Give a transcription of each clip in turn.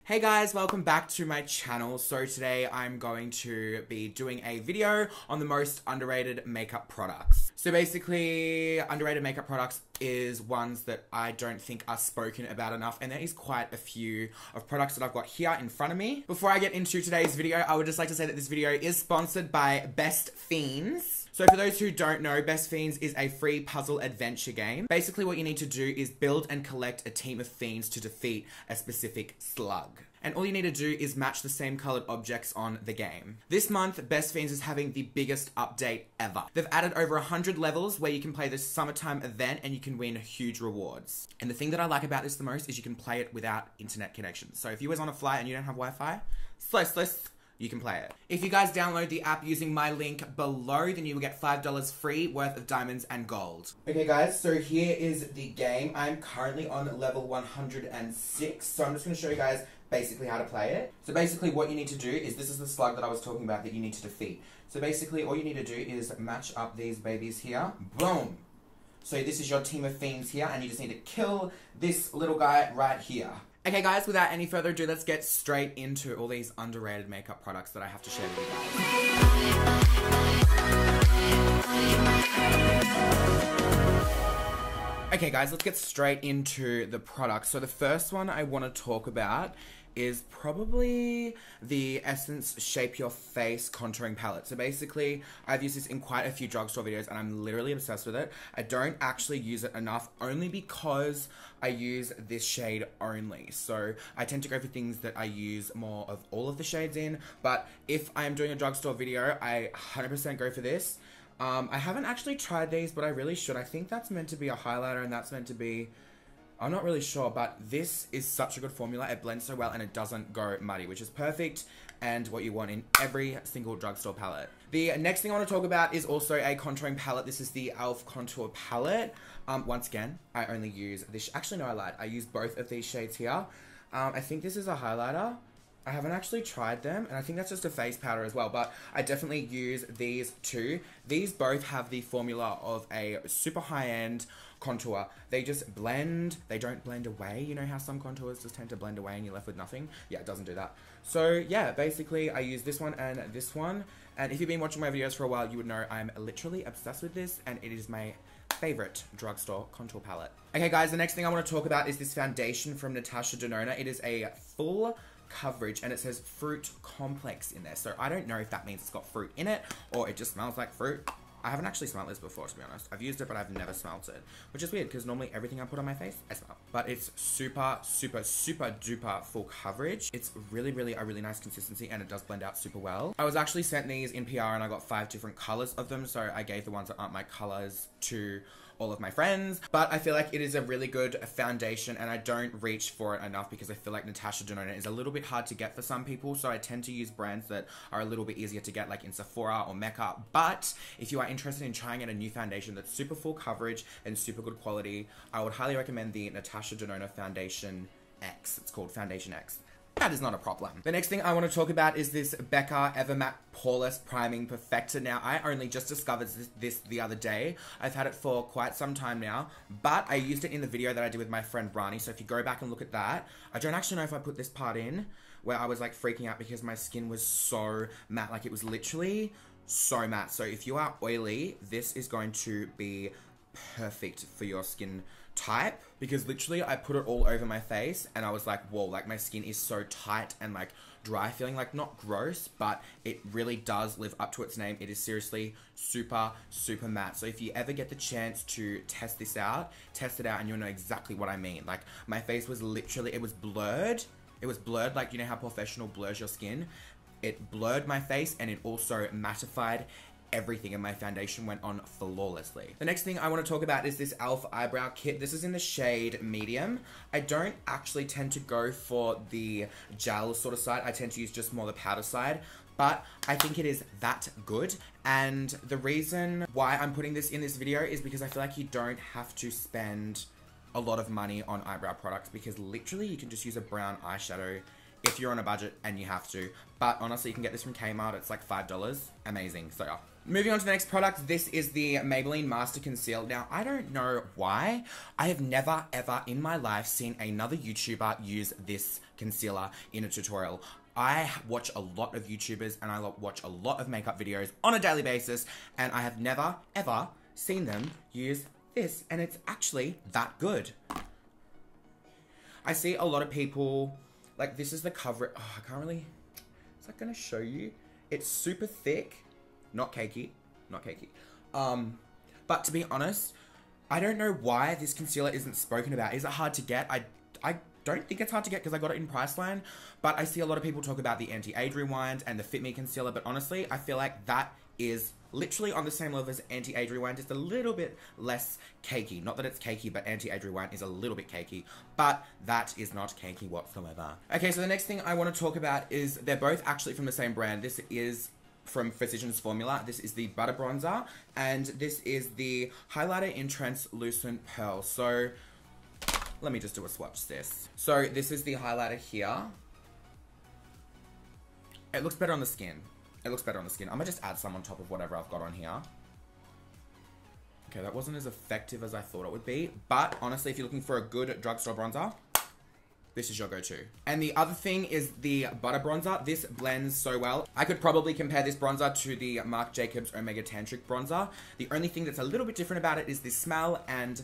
Hey guys, welcome back to my channel. So today I'm going to be doing a video on the most underrated makeup products. So basically, underrated makeup products is ones that I don't think are spoken about enough, and there is quite a few of products that I've got here in front of me. Before I get into today's video, I would just like to say that this video is sponsored by Best Fiends. So for those who don't know, Best Fiends is a free puzzle adventure game. Basically what you need to do is build and collect a team of fiends to defeat a specific slug. And all you need to do is match the same colored objects on the game. This month, Best Fiends is having the biggest update ever. They've added over 100 levels where you can play this summertime event and you can win huge rewards. And the thing that I like about this the most is you can play it without internet connection. So if you was on a flight and you don't have Wi-Fi, you can play it. If you guys download the app using my link below, then you will get $5 free worth of diamonds and gold. Okay guys, so here is the game. I'm currently on level 106, so I'm just going to show you guys basically how to play it. So basically what you need to do is, this is the slug that I was talking about that you need to defeat. So basically all you need to do is match up these babies here. Boom! So this is your team of fiends here, and you just need to kill this little guy right here. Okay guys, without any further ado, let's get straight into all these underrated makeup products that I have to share with you guys. Okay guys, let's get straight into the products. So the first one I want to talk about is probably the Essence Shape Your Face Contouring Palette. So basically, I've used this in quite a few drugstore videos and I'm literally obsessed with it. I don't actually use it enough only because I use this shade only. So I tend to go for things that I use more of all of the shades in, but if I'm doing a drugstore video, I 100% go for this. I haven't actually tried these, but I really should. I think that's meant to be a highlighter and that's meant to be... I'm not really sure, but this is such a good formula. It blends so well and it doesn't go muddy, which is perfect and what you want in every single drugstore palette. The next thing I want to talk about is also a contouring palette. This is the e.l.f. Contour Palette. Once again, I only use this. Actually, no, I lied. I use both of these shades here. I think this is a highlighter. I haven't actually tried them, and I think that's just a face powder as well, but I definitely use these two. These both have the formula of a super high-end contour. They just blend, they don't blend away. You know how some contours just tend to blend away and you're left with nothing? Yeah, it doesn't do that. So yeah, basically I use this one and this one, and if you've been watching my videos for a while, you would know I'm literally obsessed with this, and it is my favorite drugstore contour palette. Okay guys, the next thing I want to talk about is this foundation from Natasha Denona. It is a full coverage and it says fruit complex in there, so I don't know if that means it's got fruit in it or it just smells like fruit. I haven't actually smelled this before, to be honest. I've used it, but I've never smelled it, which is weird because normally everything I put on my face, I smell. But it's super, super, super duper full coverage. It's really, really a really nice consistency and it does blend out super well. I was actually sent these in PR and I got 5 different colors of them, so I gave the ones that aren't my colors to all of my friends, but I feel like it is a really good foundation and I don't reach for it enough because I feel like Natasha Denona is a little bit hard to get for some people, so I tend to use brands that are a little bit easier to get, like in Sephora or Mecca. But if you are interested in trying out a new foundation that's super full coverage and super good quality, I would highly recommend the Natasha Denona Foundation X. It's called Foundation X. That is not a problem. The next thing I want to talk about is this Becca Evermatte Poreless Priming Perfector. Now, I only just discovered this the other day. I've had it for quite some time now, but I used it in the video that I did with my friend Rani, so if you go back and look at that, I don't actually know if I put this part in, where I was like freaking out because my skin was so matte, like it was literally so matte. So if you are oily, this is going to be perfect for your skin type, because literally I put it all over my face and I was like, whoa, like my skin is so tight and like dry feeling, like not gross, but it really does live up to its name. It is seriously super, super matte. So if you ever get the chance to test this out, test it out and you'll know exactly what I mean. Like my face was literally, it was blurred. It was blurred, like you know how professional blurs your skin? It blurred my face and it also mattified everything, and my foundation went on flawlessly. The next thing I want to talk about is this e.l.f. Eyebrow Kit. This is in the shade medium. I don't actually tend to go for the gel sort of side. I tend to use just more the powder side, but I think it is that good. And the reason why I'm putting this in this video is because I feel like you don't have to spend a lot of money on eyebrow products, because literally you can just use a brown eyeshadow if you're on a budget and you have to. But honestly, you can get this from Kmart. It's like $5. Amazing. So yeah. Moving on to the next product, this is the Maybelline Master Conceal. Now, I don't know why. I have never, ever in my life seen another YouTuber use this concealer in a tutorial. I watch a lot of YouTubers and I watch a lot of makeup videos on a daily basis, and I have never, ever seen them use this, and it's actually that good. I see a lot of people, like, this is the cover. Oh, I can't really, is that gonna show you? It's super thick. Not cakey. Not cakey. But to be honest, I don't know why this concealer isn't spoken about. Is it hard to get? I don't think it's hard to get because I got it in Priceline. But I see a lot of people talk about the Anti-Age Rewind and the Fit Me concealer. But honestly, I feel like that is literally on the same level as Anti-Age Rewind. Just a little bit less cakey. Not that it's cakey, but Anti-Age Rewind is a little bit cakey. But that is not cakey whatsoever. Okay, so the next thing I want to talk about is they're both actually from the same brand. This is from Physicians Formula. This is the Butter Bronzer, and this is the Highlighter in Translucent Pearl. So, let me just do a swatch this. So, this is the highlighter here. It looks better on the skin. It looks better on the skin. I'm gonna just add some on top of whatever I've got on here. Okay, that wasn't as effective as I thought it would be, but honestly, if you're looking for a good drugstore bronzer, this is your go-to. And the other thing is the Butter Bronzer. This blends so well. I could probably compare this bronzer to the Marc Jacobs Omega Tantric Bronzer. The only thing that's a little bit different about it is the smell, and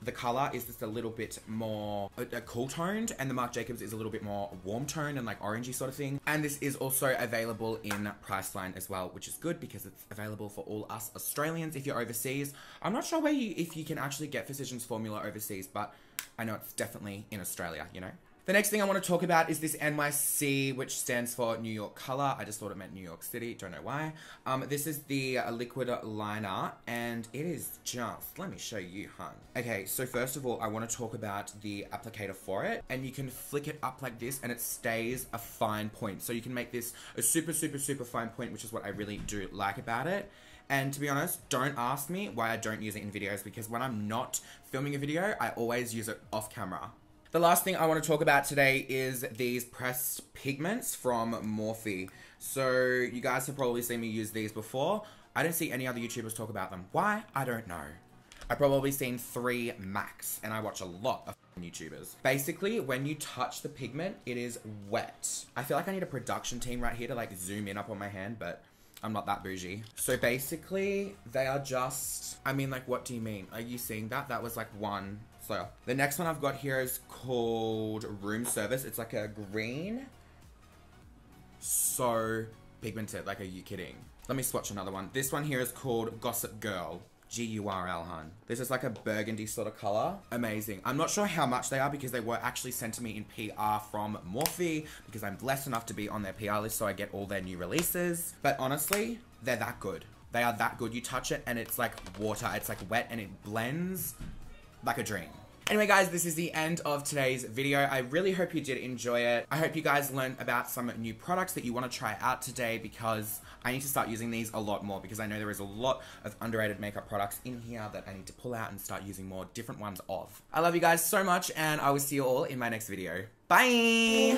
the color is just a little bit more cool toned, and the Marc Jacobs is a little bit more warm toned and like orangey sort of thing. And this is also available in Priceline as well, which is good because it's available for all us Australians if you're overseas. I'm not sure if you can actually get Physicians Formula overseas, but I know it's definitely in Australia, you know? The next thing I want to talk about is this NYC, which stands for New York Color. I just thought it meant New York City. Don't know why. This is the liquid liner, and it is just, let me show you, hun. Okay, so first of all, I want to talk about the applicator for it. And you can flick it up like this, and it stays a fine point. So you can make this a super, super, super fine point, which is what I really do like about it. And to be honest, don't ask me why I don't use it in videos, because when I'm not filming a video, I always use it off camera. The last thing I want to talk about today is these pressed pigments from Morphe. So you guys have probably seen me use these before. I don't see any other YouTubers talk about them. Why? I don't know. I've probably seen 3 max, and I watch a lot of YouTubers. Basically, when you touch the pigment, it is wet. I feel like I need a production team right here to like zoom in up on my hand, but I'm not that bougie. So basically, they are just, I mean, like, what do you mean? Are you seeing that? That was like one. So the next one I've got here is called Room Service. It's like a green. So pigmented. Like, are you kidding? Let me swatch another one. This one here is called Gossip Girl. G-U-R-L, hun. This is like a burgundy sort of color. Amazing. I'm not sure how much they are because they were actually sent to me in PR from Morphe, because I'm blessed enough to be on their PR list, so I get all their new releases. But honestly, they're that good. They are that good. You touch it and it's like water. It's like wet and it blends like a dream. Anyway guys, this is the end of today's video. I really hope you did enjoy it. I hope you guys learned about some new products that you want to try out today, because I need to start using these a lot more, because I know there is a lot of underrated makeup products in here that I need to pull out and start using more different ones of. I love you guys so much, and I will see you all in my next video. Bye!